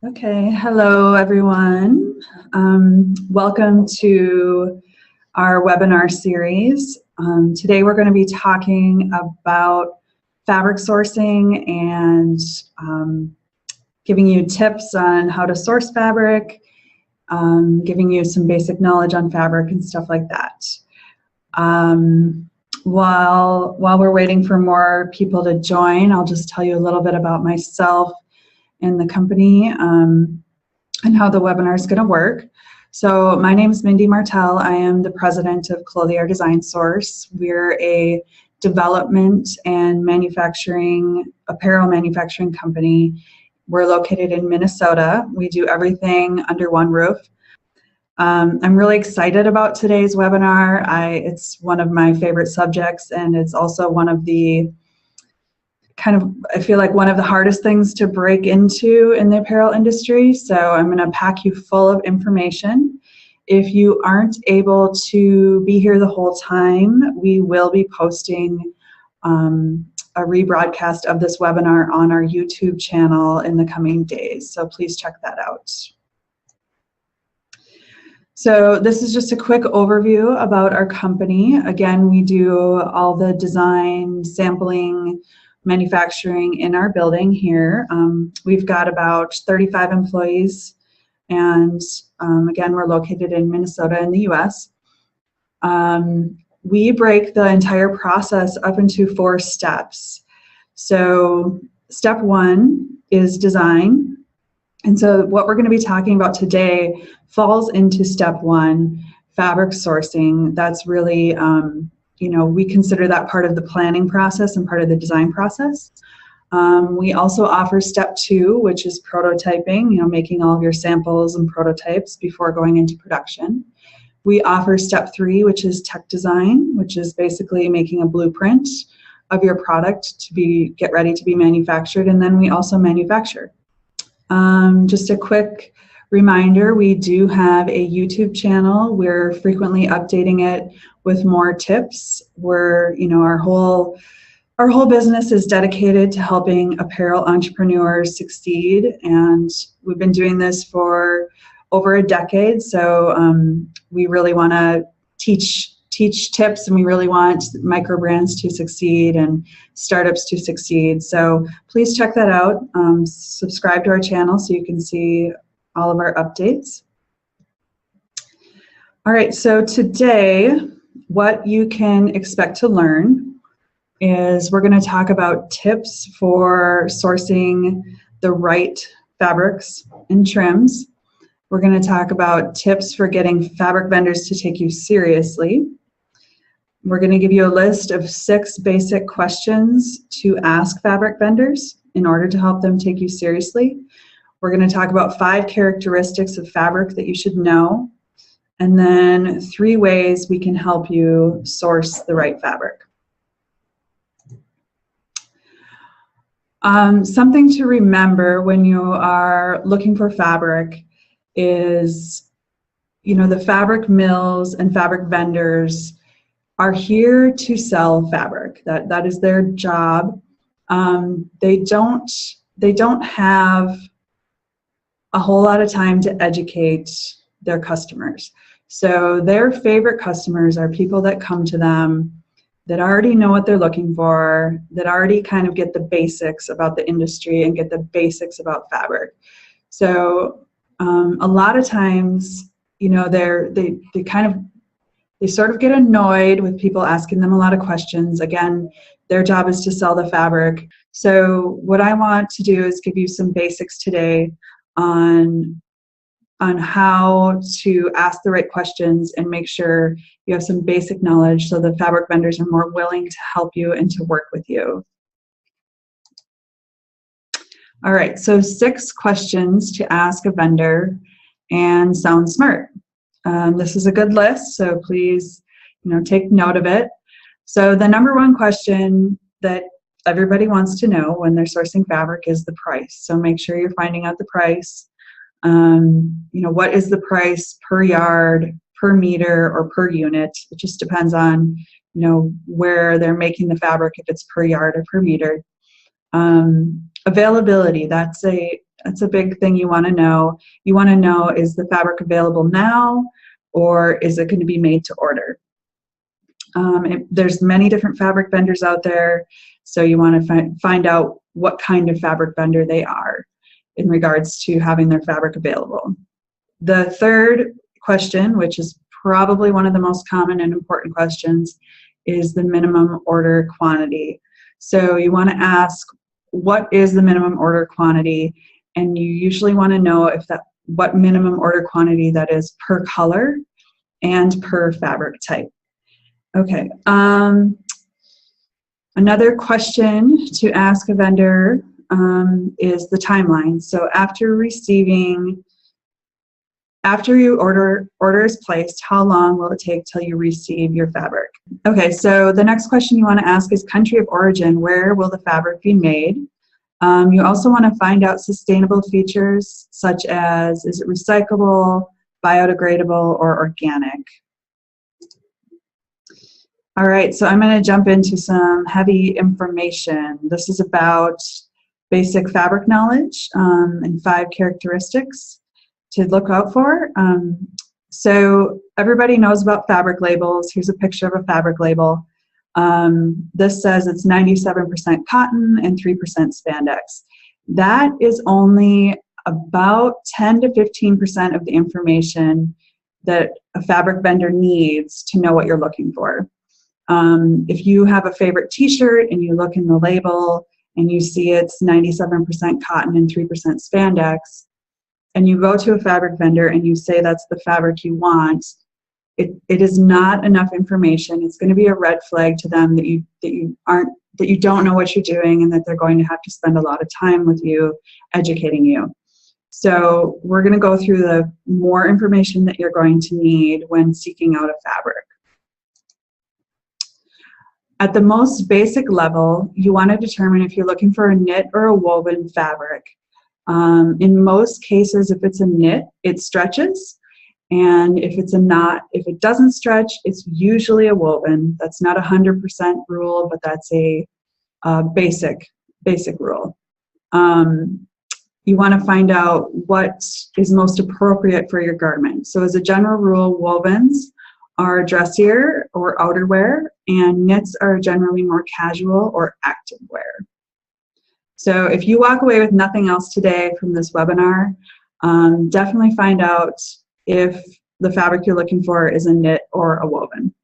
Okay, hello everyone. Welcome to our webinar series. Today we're going to be talking about fabric sourcing and giving you tips on how to source fabric, giving you some basic knowledge on fabric and stuff like that. While we're waiting for more people to join, I'll just tell you a little bit about myself and the company and how the webinar is going to work. So my name is Mindy Martell. I am the president of Clothier Design Source. We're a development and apparel manufacturing company. We're located in Minnesota. We do everything under one roof. I'm really excited about today's webinar. It's one of my favorite subjects, and it's also one of the I feel like one of the hardest things to break into in the apparel industry. So I'm going to pack you full of information. If you aren't able to be here the whole time, we will be posting a rebroadcast of this webinar on our YouTube channel in the coming days. So please check that out. So this is just a quick overview about our company. Again, we do all the design, sampling, manufacturing in our building here. We've got about 35 employees, and again, we're located in Minnesota in the US. We break the entire process up into 4 steps. So step 1 is design. And so what we're going to be talking about today falls into step 1, fabric sourcing. That's really we consider that part of the planning process and part of the design process. We also offer step 2, which is prototyping, making all of your samples and prototypes before going into production. We offer step 3, which is tech design, which is basically making a blueprint of your product to get ready to be manufactured, and then we also manufacture. Just a quick reminder, we do have a YouTube channel. We're frequently updating it with more tips. Our whole business is dedicated to helping apparel entrepreneurs succeed, and we've been doing this for over a decade. So we really want to teach tips, and we really want micro brands to succeed and startups to succeed. So please check that out. Subscribe to our channel so you can see all of our updates. All right, so today, what you can expect to learn is we're going to talk about tips for sourcing the right fabrics and trims. We're going to talk about tips for getting fabric vendors to take you seriously. We're going to give you a list of 6 basic questions to ask fabric vendors in order to help them take you seriously. We're going to talk about 5 characteristics of fabric that you should know, and then 3 ways we can help you source the right fabric. Something to remember when you are looking for fabric is, the fabric mills and fabric vendors are here to sell fabric. That is their job. They don't have a whole lot of time to educate their customers. So their favorite customers are people that come to them that already know what they're looking for, that already kind of get the basics about the industry and get the basics about fabric. So a lot of times, they sort of get annoyed with people asking them a lot of questions. Again, their job is to sell the fabric. So what I want to do is give you some basics today on how to ask the right questions and make sure you have some basic knowledge so the fabric vendors are more willing to help you and to work with you. All right, so 6 questions to ask a vendor and sound smart. This is a good list, so please, take note of it. So the number 1 question that everybody wants to know when they're sourcing fabric is the price. So make sure you're finding out the price. What is the price per yard, per meter, or per unit? It just depends on, where they're making the fabric, if it's per yard or per meter. Availability, that's a big thing you want to know. You want to know, is the fabric available now, or is it going to be made to order? There's many different fabric vendors out there, so you want to find out what kind of fabric vendor they are in regards to having their fabric available. The third question, which is probably one of the most common and important questions, is the minimum order quantity. So you want to ask, what is the minimum order quantity? And you usually want to know what minimum order quantity that is per color and per fabric type. Okay. Another question to ask a vendor is the timeline. So after your order is placed, how long will it take till you receive your fabric? Okay, so the next question you want to ask is country of origin. Where will the fabric be made? You also want to find out sustainable features such as, is it recyclable, biodegradable, or organic? All right, so I'm going to jump into some heavy information. This is about basic fabric knowledge and 5 characteristics to look out for. So everybody knows about fabric labels. Here's a picture of a fabric label. This says it's 97% cotton and 3% spandex. That is only about 10 to 15% of the information that a fabric vendor needs to know what you're looking for. If you have a favorite t-shirt and you look in the label and you see it's 97% cotton and 3% spandex, and you go to a fabric vendor and you say that's the fabric you want, it is not enough information. It's going to be a red flag to them that you don't know what you're doing, and that they're going to have to spend a lot of time with you, educating you. So we're going to go through the more information that you're going to need when seeking out a fabric. At the most basic level, you want to determine if you're looking for a knit or a woven fabric. In most cases, if it's a knit, it stretches. And if it doesn't stretch, it's usually a woven. That's not a 100% rule, but that's a basic rule. You want to find out what is most appropriate for your garment. So as a general rule, wovens are dressier or outerwear, and knits are generally more casual or active wear. So if you walk away with nothing else today from this webinar, definitely find out if the fabric you're looking for is a knit or a woven.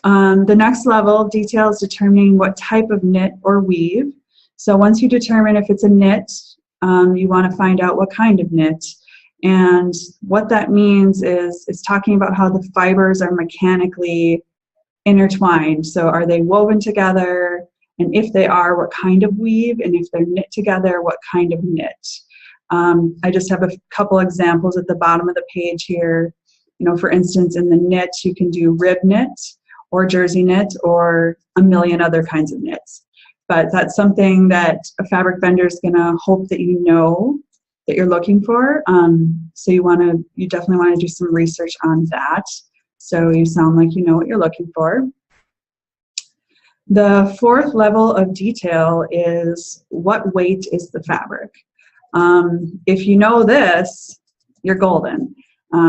The next level details determining what type of knit or weave. So once you determine if it's a knit, you want to find out what kind of knit. And what that means is it's talking about how the fibers are mechanically intertwined. So are they woven together? And if they are, what kind of weave? And if they're knit together, what kind of knit? I just have a couple examples at the bottom of the page here. For instance, in the knit, you can do rib knit or jersey knit or a million other kinds of knits. But that's something that a fabric vendor is going to hope that you know that you're looking for. So you definitely want to do some research on that, so you sound like you know what you're looking for. The fourth level of detail is what weight is the fabric. If you know this, you're golden.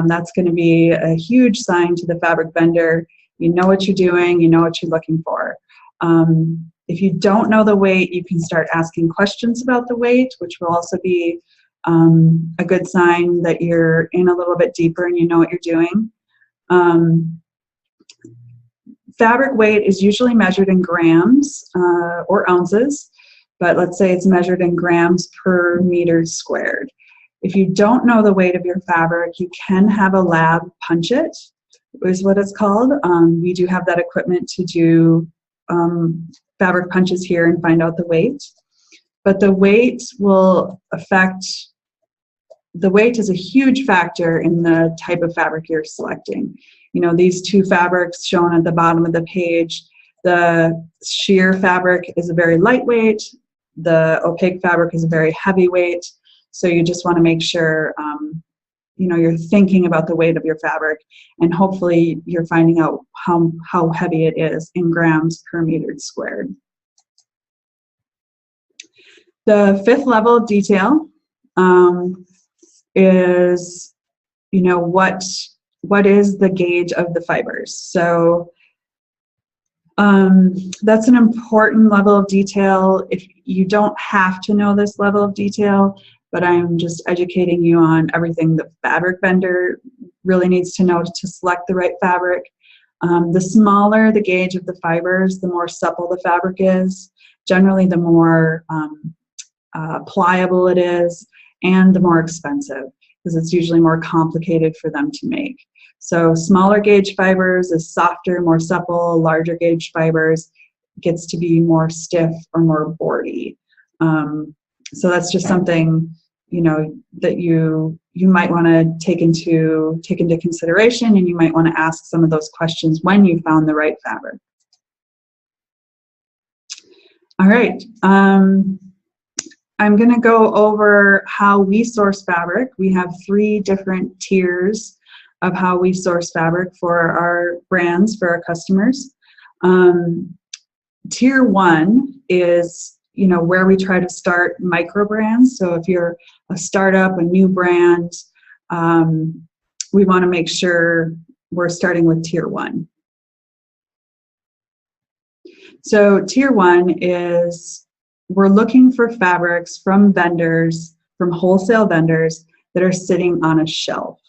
That's going to be a huge sign to the fabric vendor. You know what you're doing, you know what you're looking for. If you don't know the weight, you can start asking questions about the weight, which will also be a good sign that you're in a little bit deeper and you know what you're doing. Fabric weight is usually measured in grams or ounces, but let's say it's measured in grams per meter squared. If you don't know the weight of your fabric, you can have a lab punch it, is what it's called. We do have that equipment to do fabric punches here and find out the weight. But the weight is a huge factor in the type of fabric you're selecting. These 2 fabrics shown at the bottom of the page, the sheer fabric is a very lightweight, the opaque fabric is a very heavyweight. So you just want to make sure you're thinking about the weight of your fabric, and hopefully you're finding out how heavy it is in grams per meter squared. The fifth level of detail is, what is the gauge of the fibers? So that's an important level of detail. If you don't have to know this level of detail, but I'm just educating you on everything the fabric vendor really needs to know to select the right fabric. The smaller the gauge of the fibers, the more supple the fabric is. Generally, the more pliable it is, and the more expensive, because it's usually more complicated for them to make. So smaller gauge fibers is softer, more supple. Larger gauge fibers gets to be more stiff or more boardy. So that's just something, that you might want to take into consideration, and you might want to ask some of those questions when you found the right fabric. All right. I'm going to go over how we source fabric. We have 3 different tiers of how we source fabric for our brands, for our customers. Tier 1 is, where we try to start micro brands. So if you're a startup, a new brand, we want to make sure we're starting with tier 1. So tier 1 is, we're looking for fabrics from vendors, from wholesale vendors that are sitting on a shelf,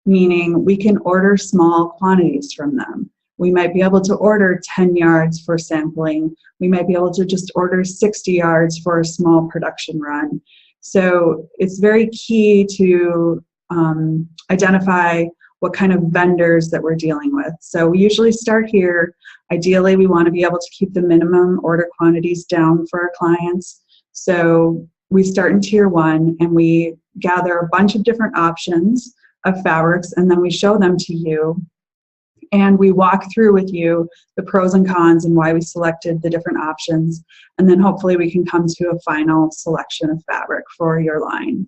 meaning we can order small quantities from them. We might be able to order 10 yards for sampling. We might be able to just order 60 yards for a small production run. So it's very key to identify what kind of vendors that we're dealing with. So we usually start here. Ideally, we want to be able to keep the minimum order quantities down for our clients. So we start in tier 1, and we gather a bunch of different options of fabrics, and then we show them to you. And we walk through with you the pros and cons and why we selected the different options. And then hopefully we can come to a final selection of fabric for your line.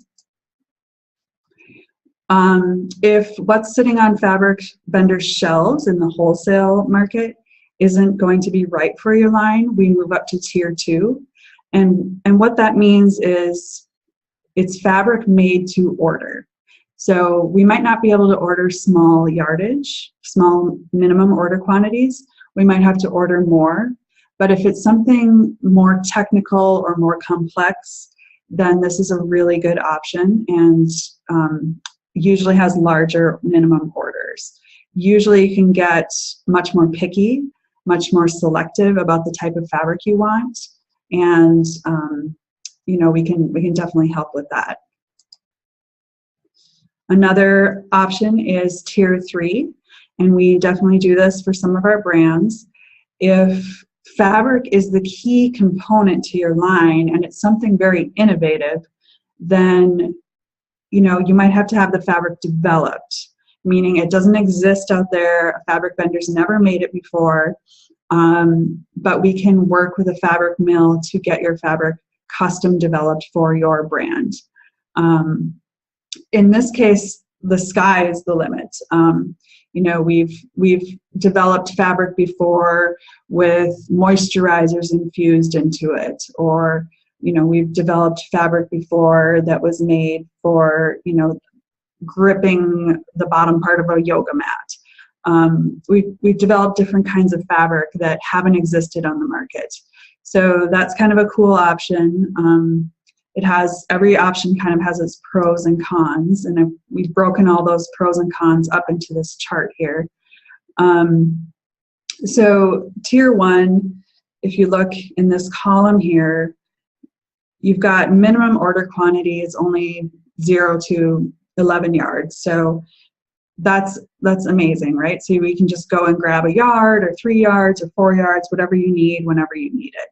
If what's sitting on fabric vendors' shelves in the wholesale market isn't going to be right for your line, we move up to tier 2. And what that means is it's fabric made to order. So we might not be able to order small yardage, small minimum order quantities. We might have to order more. But if it's something more technical or more complex, then this is a really good option, and usually has larger minimum orders. Usually you can get much more picky, much more selective about the type of fabric you want. And we can definitely help with that. Another option is tier 3, and we definitely do this for some of our brands. If fabric is the key component to your line and it's something very innovative, then you might have to have the fabric developed, meaning it doesn't exist out there. A fabric vendor's never made it before, but we can work with a fabric mill to get your fabric custom developed for your brand. In this case, the sky is the limit. We've developed fabric before with moisturizers infused into it, or we've developed fabric before that was made for gripping the bottom part of a yoga mat. We've developed different kinds of fabric that haven't existed on the market. So that's kind of a cool option. Every option kind of has its pros and cons, and we've broken all those pros and cons up into this chart here. So tier 1, if you look in this column here, you've got minimum order quantities only 0 to 11 yards. So that's amazing, right? So we can just go and grab a yard or 3 yards or 4 yards, whatever you need, whenever you need it.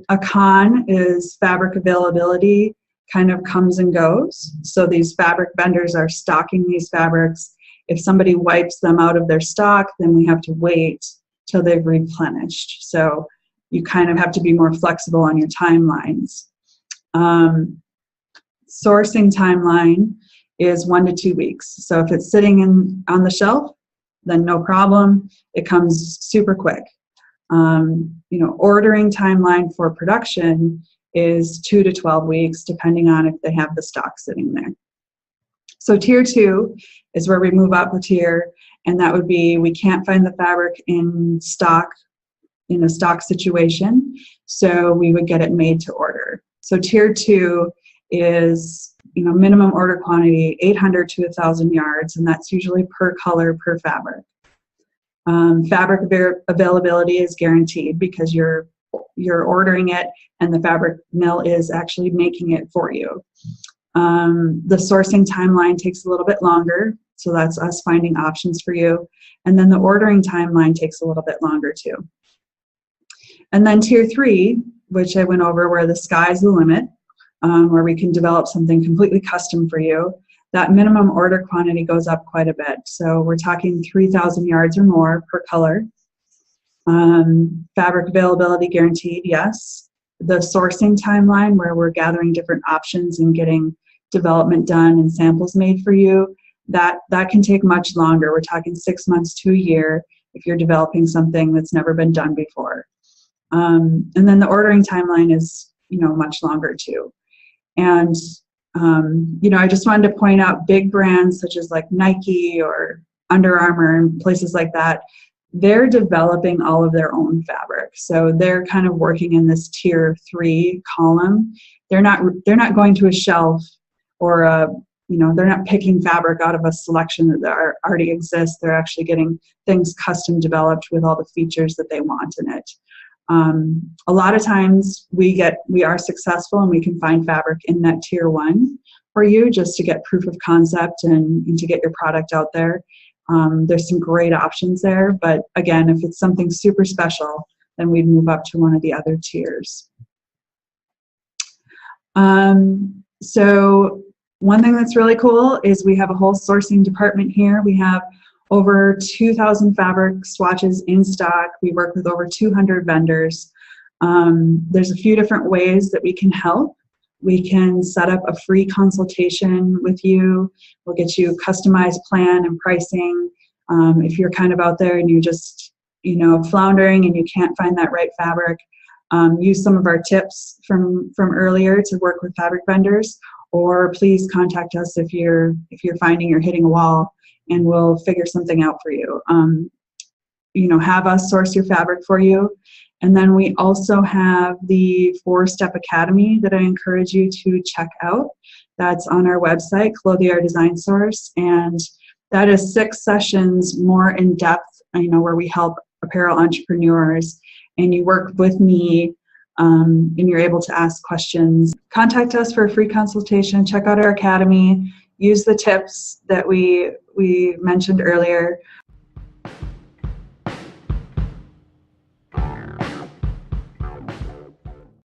A con is fabric availability kind of comes and goes. So these fabric vendors are stocking these fabrics. If somebody wipes them out of their stock, then we have to wait till they've replenished. So you kind of have to be more flexible on your timelines. Sourcing timeline is 1 to 2 weeks. So if it's sitting on the shelf, then no problem. It comes super quick. Ordering timeline for production is 2 to 12 weeks, depending on if they have the stock sitting there. So tier 2 is where we move up a tier, and that would be we can't find the fabric in stock, in a stock situation, so we would get it made to order. So tier 2 is, minimum order quantity 800 to 1,000 yards, and that's usually per color, per fabric. Fabric availability is guaranteed because you're ordering it and the fabric mill is actually making it for you. The sourcing timeline takes a little bit longer, so that's us finding options for you. And then the ordering timeline takes a little bit longer too. And then tier 3, which I went over, where the sky's the limit, where we can develop something completely custom for you. That minimum order quantity goes up quite a bit. So we're talking 3,000 yards or more per color. Fabric availability guaranteed, yes. The sourcing timeline, where we're gathering different options and getting development done and samples made for you, that can take much longer. We're talking 6 months to a year if you're developing something that's never been done before. And then the ordering timeline is, much longer too. And I just wanted to point out big brands such as like Nike or Under Armour and places like that, they're developing all of their own fabric. So they're kind of working in this tier 3 column. They're not going to a shelf or they're not picking fabric out of a selection that already exists. They're actually getting things custom developed with all the features that they want in it. A lot of times we are successful and we can find fabric in that tier 1 for you, just to get proof of concept and to get your product out there. There's some great options there, but again, if it's something super special, then we'd move up to one of the other tiers. So one thing that's really cool is we have a whole sourcing department here. We have over 2,000 fabric swatches in stock. We work with over 200 vendors. There's a few different ways that we can help. We can set up a free consultation with you. We'll get you a customized plan and pricing. If you're kind of out there and you're just, floundering and you can't find that right fabric, use some of our tips from earlier to work with fabric vendors, or please contact us if you're finding you're hitting a wall, and we'll figure something out for you. Have us source your fabric for you. And then we also have the 4-Step Academy that I encourage you to check out. That's on our website, Clothier Design Source, and that is 6 sessions more in depth, where we help apparel entrepreneurs, and you work with me, and you're able to ask questions. Contact us for a free consultation, check out our academy, use the tips that we mentioned earlier.